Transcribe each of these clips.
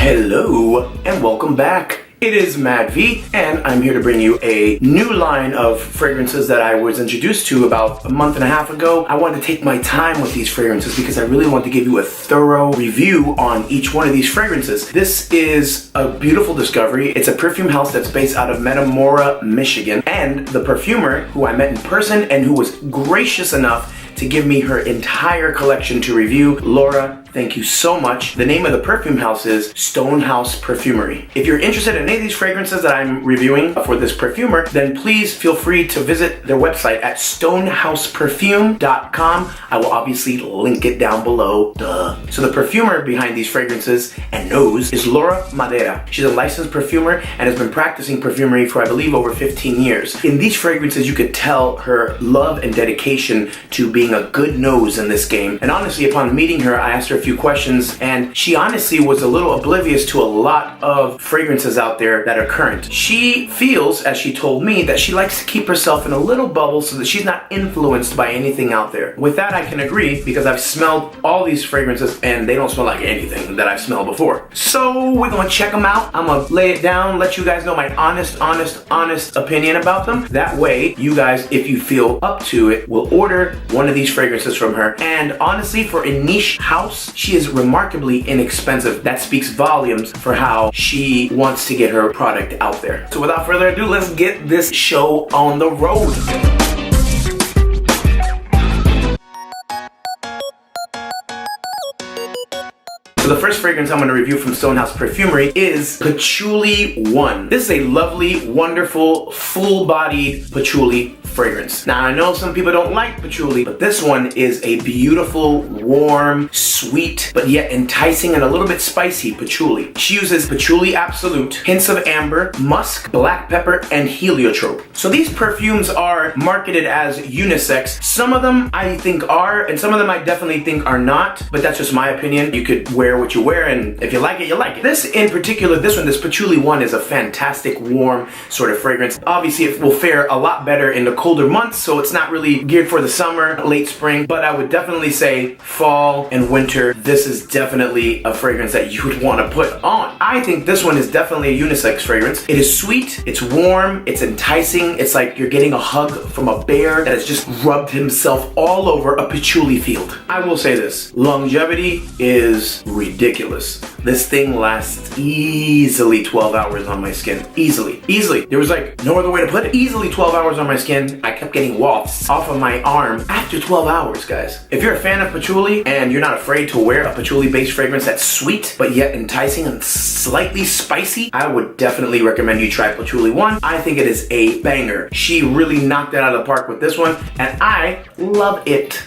Hello and welcome back. It is Mad V, and I'm here to bring you a new line of fragrances that I was introduced to about a month and a half ago. I wanted to take my time with these fragrances because I really want to give you a thorough review on each one of these fragrances. This is a beautiful discovery. It's a perfume house that's based out of Metamora, Michigan, and the perfumer who I met in person and who was gracious enough to give me her entire collection to review. Laura, thank you so much. The name of the perfume house is Stonehouse Perfumery. If you're interested in any of these fragrances that I'm reviewing for this perfumer, then please feel free to visit their website at stonehouseperfume.com. I will obviously link it down below. Duh. So the perfumer behind these fragrances and nose is Laura Madera. She's a licensed perfumer and has been practicing perfumery for, I believe, over 15 years. In these fragrances, you could tell her love and dedication to being a good nose in this game. And honestly, upon meeting her, I asked her a few questions, and she honestly was a little oblivious to a lot of fragrances out there that are current. She feels, as she told me, that she likes to keep herself in a little bubble so that she's not influenced by anything out there. With that, I can agree because I've smelled all these fragrances and they don't smell like anything that I've smelled before. So we're gonna check them out. I'm gonna lay it down, let you guys know my honest opinion about them. That way, you guys, if you feel up to it, will order one of these fragrances from her. And honestly, for a niche house, she is remarkably inexpensive. That speaks volumes for how she wants to get her product out there. So without further ado, let's get this show on the road. So the first fragrance I'm going to review from Stonehouse Perfumery is Patchouli 1. This is a lovely, wonderful, full-bodied patchouli fragrance. Now, I know some people don't like patchouli, but this one is a beautiful, warm, sweet, but yet enticing and a little bit spicy patchouli. She uses patchouli absolute, hints of amber, musk, black pepper, and heliotrope. So these perfumes are marketed as unisex. Some of them I think are, and some of them I definitely think are not, but that's just my opinion. You could wear what you wear, and if you like it, you like it. This in particular, this Patchouli 1 is a fantastic, warm sort of fragrance. Obviously, it will fare a lot better in the colder months, so it's not really geared for the summer, late spring, but I would definitely say fall and winter, this is definitely a fragrance that you would want to put on. I think this one is definitely a unisex fragrance. It is sweet, it's warm, it's enticing, it's like you're getting a hug from a bear that has just rubbed himself all over a patchouli field. I will say this, longevity is ridiculous. This thing lasts easily 12 hours on my skin. Easily. There was like no other way to put it. Easily 12 hours on my skin. I kept getting wafts off of my arm after 12 hours, guys. If you're a fan of patchouli and you're not afraid to wear a patchouli-based fragrance that's sweet, but yet enticing and slightly spicy, I would definitely recommend you try Patchouli 1. I think it is a banger. She really knocked it out of the park with this one, and I love it.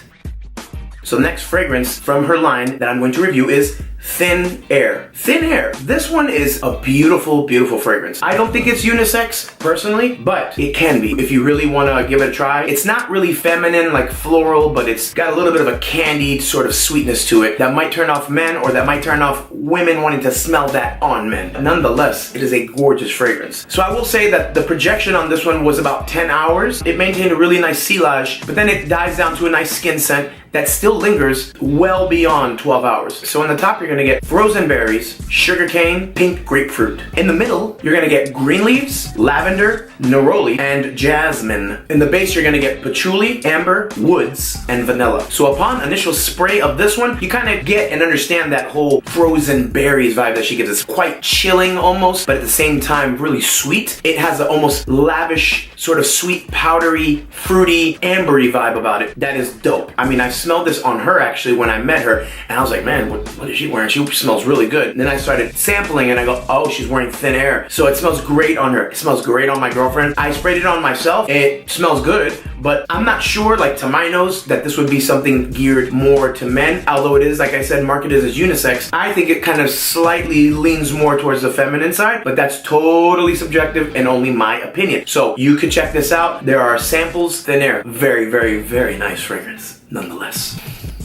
So the next fragrance from her line that I'm going to review is Thin Air. Thin Air. This one is a beautiful, beautiful fragrance. I don't think it's unisex, personally, but it can be if you really want to give it a try. It's not really feminine like floral, but it's got a little bit of a candied sort of sweetness to it that might turn off men or that might turn off women wanting to smell that on men. Nonetheless, it is a gorgeous fragrance. So I will say that the projection on this one was about 10 hours. It maintained a really nice silage, but then it dies down to a nice skin scent that still lingers well beyond 12 hours. So on the top, you're gonna get frozen berries, sugarcane, pink grapefruit. In the middle, you're gonna get green leaves, lavender, neroli, and jasmine. In the base, you're gonna get patchouli, amber, woods, and vanilla. So upon initial spray of this one, you kind of get and understand that whole frozen berries vibe that she gives. It's quite chilling almost, but at the same time, really sweet. It has an almost lavish, sort of sweet, powdery, fruity, ambery vibe about it. That is dope. I mean, I smelled this on her actually when I met her, and I was like, man, what is she wearing? She smells really good. And then I started sampling and I go, oh, she's wearing Thin Air. So it smells great on her. It smells great on my girlfriend. I sprayed it on myself. It smells good, but I'm not sure, like to my nose, that this would be something geared more to men. Although it is, like I said, marketed as unisex. I think it kind of slightly leans more towards the feminine side, but that's totally subjective and only my opinion. So you could check this out. There are samples. Thin Air. Very, very, very nice fragrance nonetheless.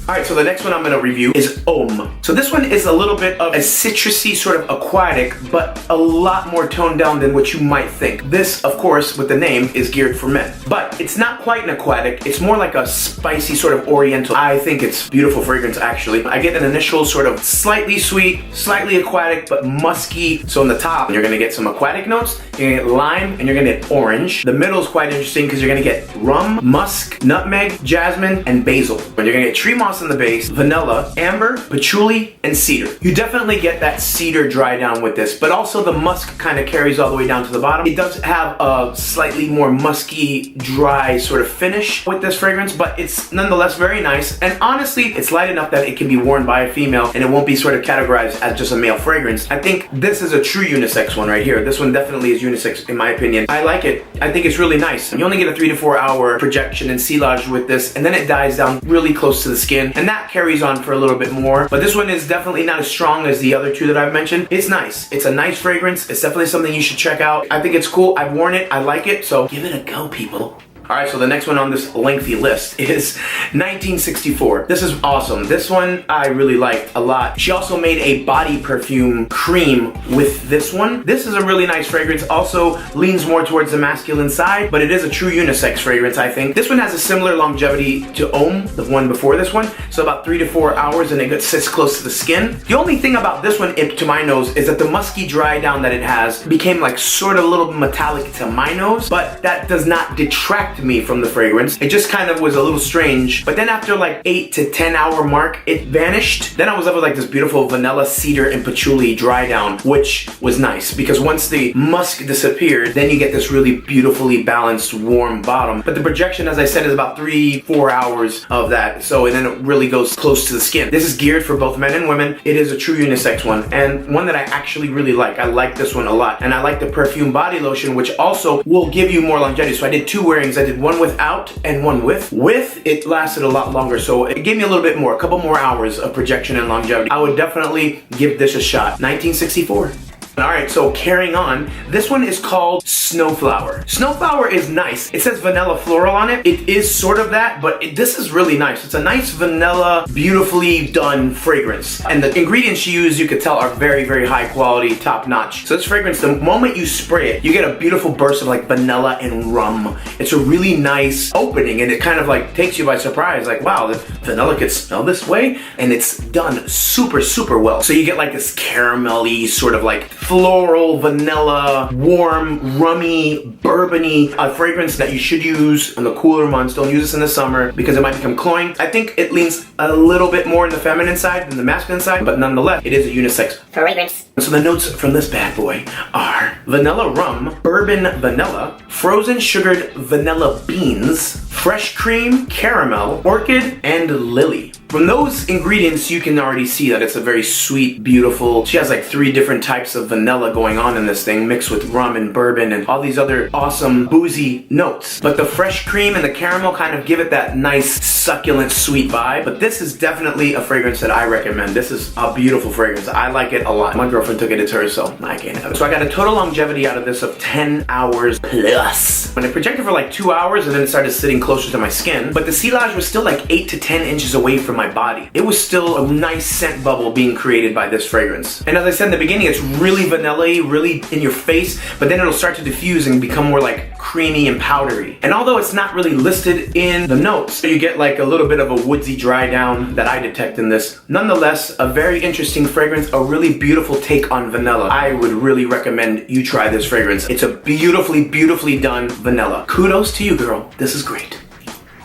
Alright, so the next one I'm going to review is Om. So this one is a little bit of a citrusy, sort of aquatic, but a lot more toned down than what you might think. This, of course, with the name, is geared for men. But it's not quite an aquatic, it's more like a spicy sort of oriental. I think it's beautiful fragrance, actually. I get an initial sort of slightly sweet, slightly aquatic, but musky. So in the top, you're going to get some aquatic notes, you're going to get lime, and you're going to get orange. The middle is quite interesting because you're going to get rum, musk, nutmeg, jasmine, and basil. And you're going to get tree moss in the base, vanilla, amber, patchouli, and cedar. You definitely get that cedar dry down with this, but also the musk kind of carries all the way down to the bottom. It does have a slightly more musky, dry sort of finish with this fragrance, but it's nonetheless very nice. And honestly, it's light enough that it can be worn by a female and it won't be sort of categorized as just a male fragrance. I think this is a true unisex one right here. This one definitely is unisex in my opinion. I like it. I think it's really nice. You only get a 3 to 4 hour projection and silage with this, and then it dies down really close to the skin, and that carries on for a little bit more. But this one is definitely not as strong as the other two that I've mentioned. It's nice. It's a nice fragrance. It's definitely something you should check out. I think it's cool. I've worn it. I like it. So give it a go, people. Alright, so the next one on this lengthy list is 1964. This is awesome. This one I really liked a lot. She also made a body perfume cream with this one. This is a really nice fragrance. Also leans more towards the masculine side, but it is a true unisex fragrance, I think. This one has a similar longevity to Om, the one before this one. So about 3 to 4 hours, and it sits close to the skin. The only thing about this one, to my nose, is that the musky dry down that it has became like sort of a little metallic to my nose, but that does not detract me from the fragrance. It just kind of was a little strange, but then after like 8 to 10 hour mark, it vanished. Then I was left with like this beautiful vanilla, cedar, and patchouli dry down, which was nice because once the musk disappeared, then you get this really beautifully balanced, warm bottom. But the projection, as I said, is about 3-4 hours of that. So, and then it really goes close to the skin. This is geared for both men and women. It is a true unisex one, and one that I actually really like. I like this one a lot, and I like the perfume body lotion, which also will give you more longevity. So I did 2 wearings. I did one without and one with. With, it lasted a lot longer, so it gave me a little bit more, a couple more hours of projection and longevity. I would definitely give this a shot. 1964. Alright, so carrying on, this one is called Snowflower. Snowflower is nice. It says vanilla floral on it. It is sort of that, but this is really nice. It's a nice vanilla, beautifully done fragrance. And the ingredients she used, you could tell, are very, very high quality, top notch. So this fragrance, the moment you spray it, you get a beautiful burst of like vanilla and rum. It's a really nice opening, and it kind of like takes you by surprise. Like, wow, the vanilla could smell this way, and it's done super, super well. So you get like this caramelly sort of like floral, vanilla, warm, rummy, bourbony, a fragrance that you should use in the cooler months. Don't use this in the summer because it might become cloying. I think it leans a little bit more in the feminine side than the masculine side, but nonetheless, it is a unisex fragrance. So the notes from this bad boy are vanilla rum, bourbon vanilla, frozen sugared vanilla beans, fresh cream, caramel, orchid, and lily. From those ingredients, you can already see that it's a very sweet, beautiful. She has like 3 different types of vanilla going on in this thing, mixed with rum and bourbon and all these other awesome boozy notes. But the fresh cream and the caramel kind of give it that nice, succulent, sweet vibe. But this is definitely a fragrance that I recommend. This is a beautiful fragrance. I like it a lot. My girlfriend took it to her, so I can't have it. So I got a total longevity out of this of 10 hours plus. When I projected for like 2 hours, and then it started sitting closer to my skin, but the silage was still like 8 to 10 inches away from my body. It was still a nice scent bubble being created by this fragrance. And as I said in the beginning, it's really vanilla-y, really in your face, but then it'll start to diffuse and become more like creamy and powdery. And although it's not really listed in the notes, you get like a little bit of a woodsy dry down that I detect in this. Nonetheless, a very interesting fragrance, a really beautiful take on vanilla. I would really recommend you try this fragrance. It's a beautifully, beautifully done vanilla. Kudos to you, girl. This is great.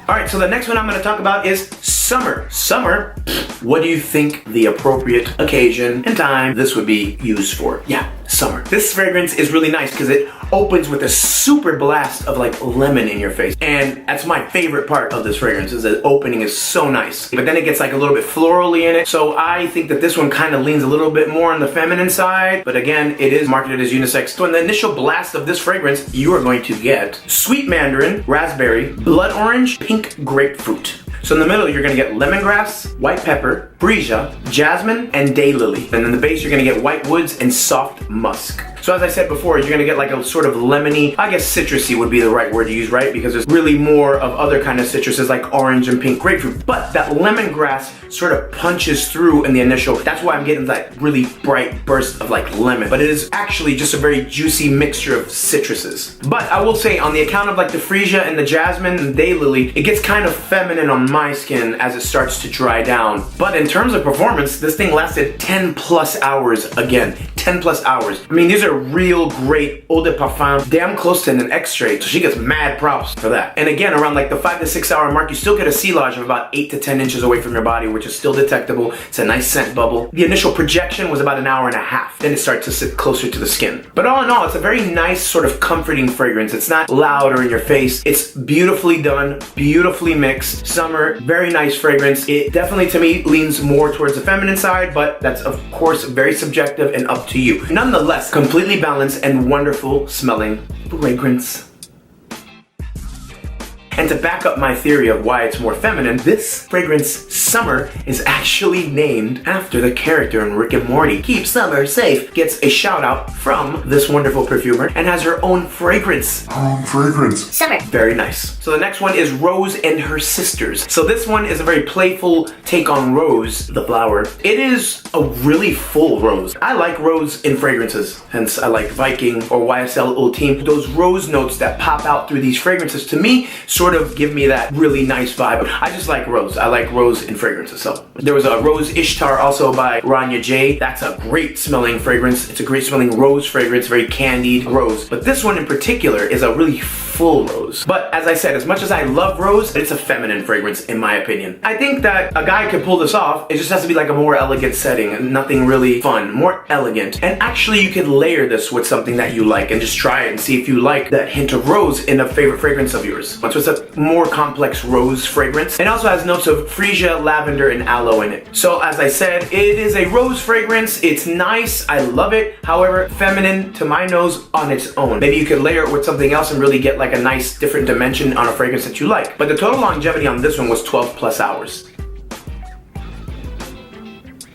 Alright, so the next one I'm going to talk about is summer. Summer, what do you think the appropriate occasion and time this would be used for? Yeah, summer. This fragrance is really nice because it opens with a super blast of like lemon in your face. And that's my favorite part of this fragrance, is the opening is so nice. But then it gets like a little bit florally in it. So I think that this one kind of leans a little bit more on the feminine side. But again, it is marketed as unisex. So in the initial blast of this fragrance, you are going to get sweet mandarin, raspberry, blood orange, pink grapefruit. So in the middle, you're gonna get lemongrass, white pepper, freesia, jasmine, and daylily. And in the base, you're gonna get white woods and soft musk. So as I said before, you're gonna get like a sort of lemony, I guess citrusy would be the right word to use, right? Because there's really more of other kind of citruses like orange and pink grapefruit. But that lemongrass sort of punches through in the initial. That's why I'm getting that really bright burst of like lemon. But it is actually just a very juicy mixture of citruses. But I will say, on the account of like the freesia and the jasmine and daylily, it gets kind of feminine on my skin as it starts to dry down. But in terms of performance, this thing lasted 10 plus hours again. 10 plus hours. I mean, these are real great eau de parfum, damn close to an extrait, so she gets mad props for that. And again, around like the 5 to 6 hour mark, you still get a silage of about 8 to 10 inches away from your body, which is still detectable. It's a nice scent bubble. The initial projection was about an hour and a half. Then it starts to sit closer to the skin. But all in all, it's a very nice sort of comforting fragrance. It's not loud or in your face. It's beautifully done, beautifully mixed. Summer, very nice fragrance. It definitely, to me, leans more towards the feminine side, but that's of course very subjective and up to you. Nonetheless, completely balanced and wonderful smelling fragrance. And to back up my theory of why it's more feminine, this fragrance, Summer, is actually named after the character in Rick and Morty. Keep Summer safe gets a shout out from this wonderful perfumer and has her own fragrance. Summer. Very nice. So the next one is Rose and Her Sisters. So this one is a very playful take on rose, the flower. It is a really full rose. I like rose in fragrances, hence I like Viking or YSL Ultime. Those rose notes that pop out through these fragrances, to me, sort of give me that really nice vibe. I just like rose. I like rose in fragrances. So there was a Rose Ishtar also by Rania J. That's a great smelling fragrance. It's a great smelling rose fragrance, very candied rose. But this one in particular is a really full rose. But as I said, as much as I love rose, it's a feminine fragrance in my opinion. I think that a guy could pull this off. It just has to be like a more elegant setting, nothing really fun, more elegant. And actually you could layer this with something that you like and just try it and see if you like that hint of rose in a favorite fragrance of yours. So it's a more complex rose fragrance. It also has notes of freesia, lavender, and aloe in it. So as I said, it is a rose fragrance. It's nice. I love it. However, feminine to my nose on its own. Maybe you could layer it with something else and really get like a nice different dimension on a fragrance that you like. But the total longevity on this one was 12 plus hours.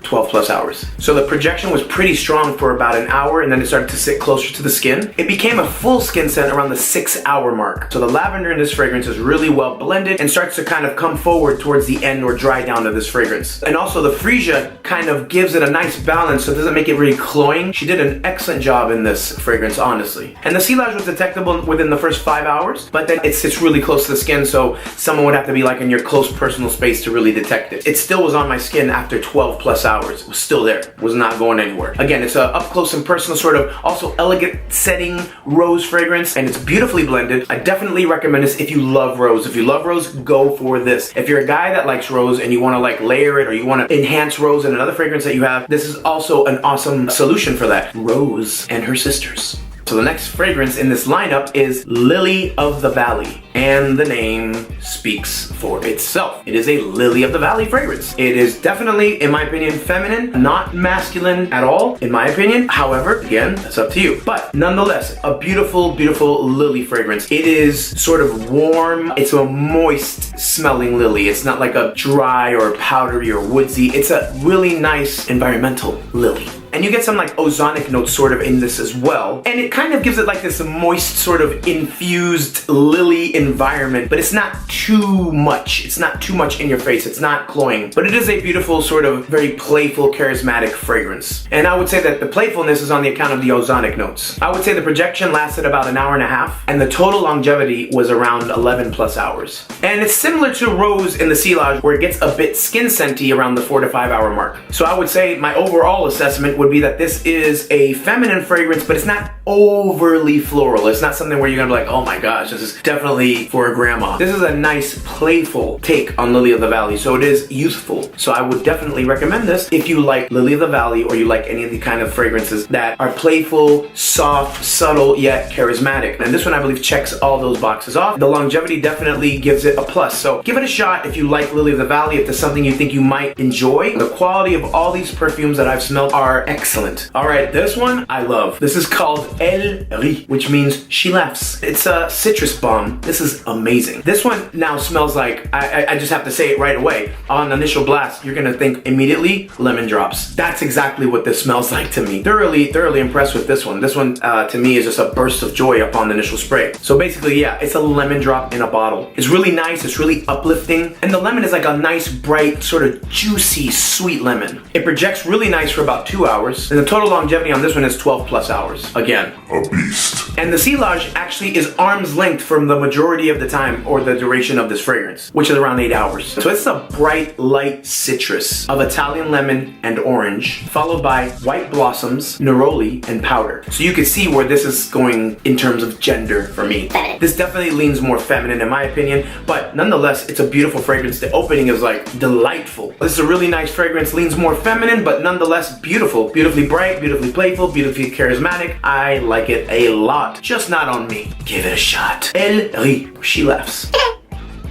12 plus hours. So the projection was pretty strong for about an hour and then it started to sit closer to the skin. It became a full skin scent around the 6 hour mark. So the lavender in this fragrance is really well blended and starts to kind of come forward towards the end or dry down of this fragrance. And also the freesia kind of gives it a nice balance so it doesn't make it really cloying. She did an excellent job in this fragrance, honestly. And the silage was detectable within the first 5 hours, but then it sits really close to the skin, so someone would have to be like in your close personal space to really detect it. It still was on my skin after 12 plus hours. It was still there, was not going anywhere. Again, it's a up close and personal sort of also elegant setting rose fragrance and it's beautifully blended. I definitely recommend this if you love rose. If you love rose, go for this. If you're a guy that likes rose and you want to like layer it or you want to enhance rose in another fragrance that you have, this is also an awesome solution for that. Rose and Her Sisters. So the next fragrance in this lineup is Lily of the Valley, and the name speaks for itself. It is a Lily of the Valley fragrance. It is definitely, in my opinion, feminine, not masculine at all, in my opinion. However, again, that's up to you. But nonetheless, a beautiful, beautiful lily fragrance. It is sort of warm. It's a moist smelling lily. It's not like a dry or powdery or woodsy. It's a really nice environmental lily. And you get some like ozonic notes sort of in this as well. And it kind of gives it like this moist sort of infused lily environment, but it's not too much. It's not too much in your face. It's not cloying, but it is a beautiful sort of very playful, charismatic fragrance. And I would say that the playfulness is on the account of the ozonic notes. I would say the projection lasted about an hour and a half and the total longevity was around 11 plus hours. And it's similar to rose in the silage where it gets a bit skin scenty around the 4 to 5 hour mark. So I would say my overall assessment would be that this is a feminine fragrance, but it's not overly floral. It's not something where you're gonna be like, oh my gosh, this is definitely for a grandma. This is a nice, playful take on Lily of the Valley, so it is youthful. So I would definitely recommend this if you like Lily of the Valley or you like any of the kind of fragrances that are playful, soft, subtle, yet charismatic. And this one I believe checks all those boxes off. The longevity definitely gives it a plus. So give it a shot if you like Lily of the Valley, if there's something you think you might enjoy. The quality of all these perfumes that I've smelled are excellent. All right, this one I love. This is called Elle Rit, which means she laughs. It's a citrus bomb. This is amazing. This one now smells like, I just have to say it right away. On initial blast, you're gonna think immediately lemon drops. That's exactly what this smells like to me. Thoroughly impressed with this one. This one to me is just a burst of joy upon the initial spray. So basically, yeah, it's a lemon drop in a bottle. It's really nice, it's really uplifting, and the lemon is like a nice, bright, sort of juicy, sweet lemon. It projects really nice for about 2 hours, and the total longevity on this one is 12 plus hours. Again, a beast. And the silage actually is arm's length from the majority of the time, or the duration of this fragrance, which is around 8 hours. So it's a bright, light citrus of Italian lemon and orange, followed by white blossoms, neroli, and powder. So you can see where this is going in terms of gender for me. This definitely leans more feminine in my opinion, but nonetheless, it's a beautiful fragrance. The opening is like delightful. This is a really nice fragrance, leans more feminine, but nonetheless beautiful. Beautifully bright, beautifully playful, beautifully charismatic. I like it a lot, just not on me. Give it a shot. Elle rit, she laughs.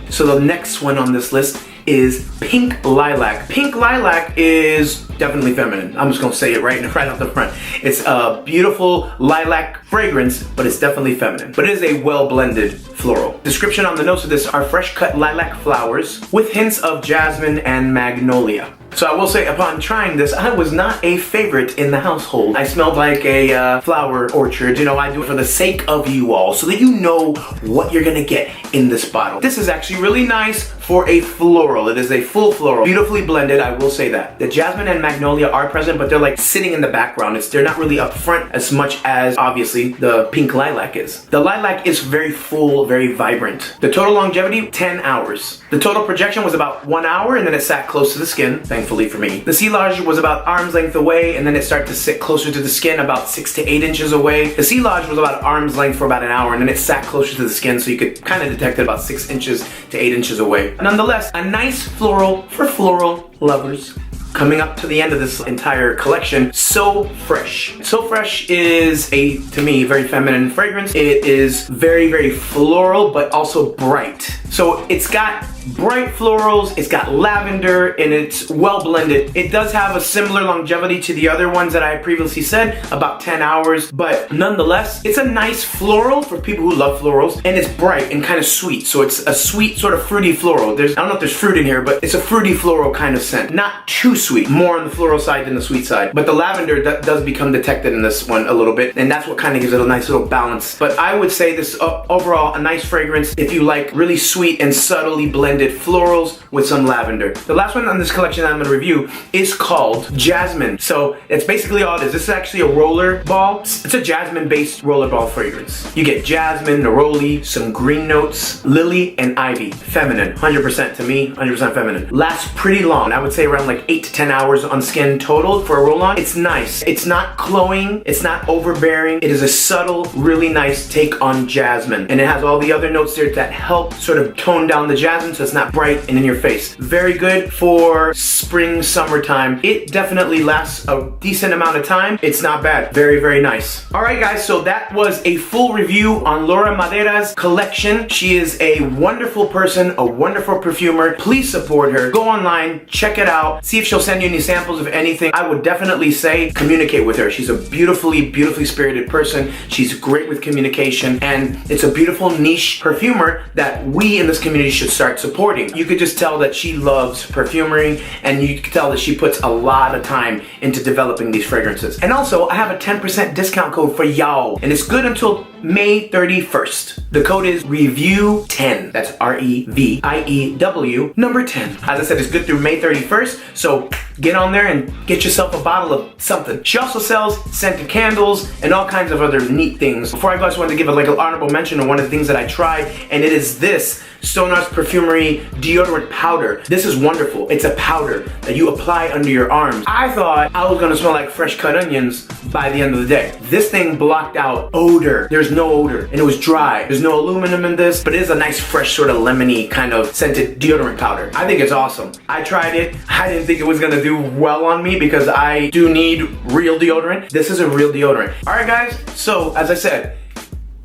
So the next one on this list is Pink Lilac. Pink Lilac is definitely feminine. I'm just gonna say it right off the front. It's a beautiful lilac fragrance, but it's definitely feminine. But it is a well-blended floral. Description on the notes of this are fresh cut lilac flowers with hints of jasmine and magnolia. So I will say, upon trying this, I was not a favorite in the household. I smelled like a flower orchard. You know, I do it for the sake of you all, so that you know what you're gonna get in this bottle. This is actually really nice for a floral. It is a full floral, beautifully blended, I will say that. The jasmine and magnolia are present, but they're like sitting in the background. They're not really up front as much as, obviously, the pink lilac is. The lilac is very full, very vibrant. The total longevity, 10 hours. The total projection was about 1 hour, and then it sat close to the skin, thankfully for me. The silage was about arm's length away, and then it started to sit closer to the skin, about 6 to 8 inches away. The silage was about arm's length for about an hour, and then it sat closer to the skin, so you could kind of detect it about 6 inches to 8 inches away. Nonetheless, a nice floral for floral lovers. Coming up to the end of this entire collection, So Fresh. So Fresh is to me, very feminine fragrance. It is very floral, but also bright. So it's got bright florals, it's got lavender, and it's well blended. It does have a similar longevity to the other ones that I previously said, about 10 hours, but nonetheless, it's a nice floral for people who love florals, and it's bright and kind of sweet. So it's a sweet, sort of fruity floral. I don't know if there's fruit in here, but it's a fruity floral kind of scent. Not too sweet, more on the floral side than the sweet side. But the lavender does become detected in this one a little bit, and that's what kind of gives it a nice little balance. But I would say this overall, a nice fragrance if you like really sweet and subtly blended florals with some lavender. The last one on this collection that I'm going to review is called Jasmine. So it's basically all it is. This is actually a roller ball. It's a jasmine based roller ball fragrance. You get jasmine, neroli, some green notes, lily, and ivy. Feminine, 100% to me, 100% feminine. Lasts pretty long. I would say around like 8 to 10 hours on skin total for a roll-on. It's nice. It's not cloying. It's not overbearing. It is a subtle, really nice take on jasmine. And it has all the other notes there that help sort of tone down the jasmine so it's not bright and in your face. Very good for spring, summertime. It definitely lasts a decent amount of time. It's not bad. Very nice. All right, guys, so that was a full review on Laura Madera's collection. She is a wonderful person, a wonderful perfumer. Please support her. Go online, check it out, see if she'll send you any samples of anything. I would definitely say communicate with her. She's a beautifully spirited person. She's great with communication, and it's a beautiful niche perfumer that we in this community should start supporting. You could just tell that she loves perfumery, and you could tell that she puts a lot of time into developing these fragrances. And also, I have a 10% discount code for y'all, and it's good until May 31st. The code is REVIEW10. That's REVIEW number 10. As I said, it's good through May 31st, so get on there and get yourself a bottle of something. She also sells scented candles and all kinds of other neat things. Before I go, I just wanted to give an honorable mention of one of the things that I tried, and it is this Stonehouse Perfumery deodorant powder. This is wonderful. It's a powder that you apply under your arms. I thought I was gonna smell like fresh cut onions by the end of the day. This thing blocked out odor. There's no odor, and it was dry. There's no aluminum in this, but it is a nice fresh sort of lemony kind of scented deodorant powder. I think it's awesome. I tried it. I didn't think it was gonna do well on me because I do need real deodorant. This is a real deodorant. All right, guys, so as I said,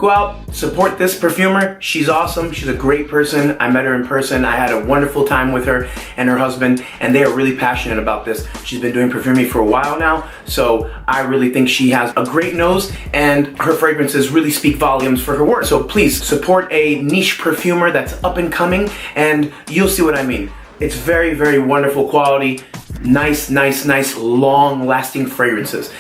Go out, support this perfumer. She's awesome. She's a great person. I met her in person. I had a wonderful time with her and her husband, and they are really passionate about this. She's been doing perfumery for a while now, so I really think she has a great nose, and her fragrances really speak volumes for her work. So please support a niche perfumer that's up and coming, and you'll see what I mean. It's very, very wonderful quality, nice, long-lasting fragrances.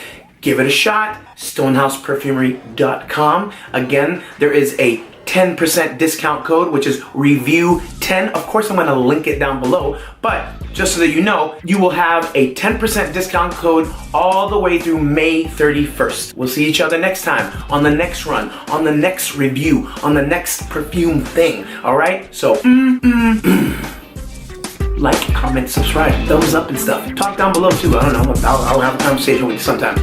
Give it a shot, StonehousePerfumery.com. Again, there is a 10% discount code, which is review10. Of course, I'm gonna link it down below, but just so that you know, you will have a 10% discount code all the way through May 31st. We'll see each other next time, on the next run, on the next review, on the next perfume thing, all right? So, like, comment, subscribe, thumbs up and stuff. Talk down below too. I don't know. I'll have a conversation with you sometime.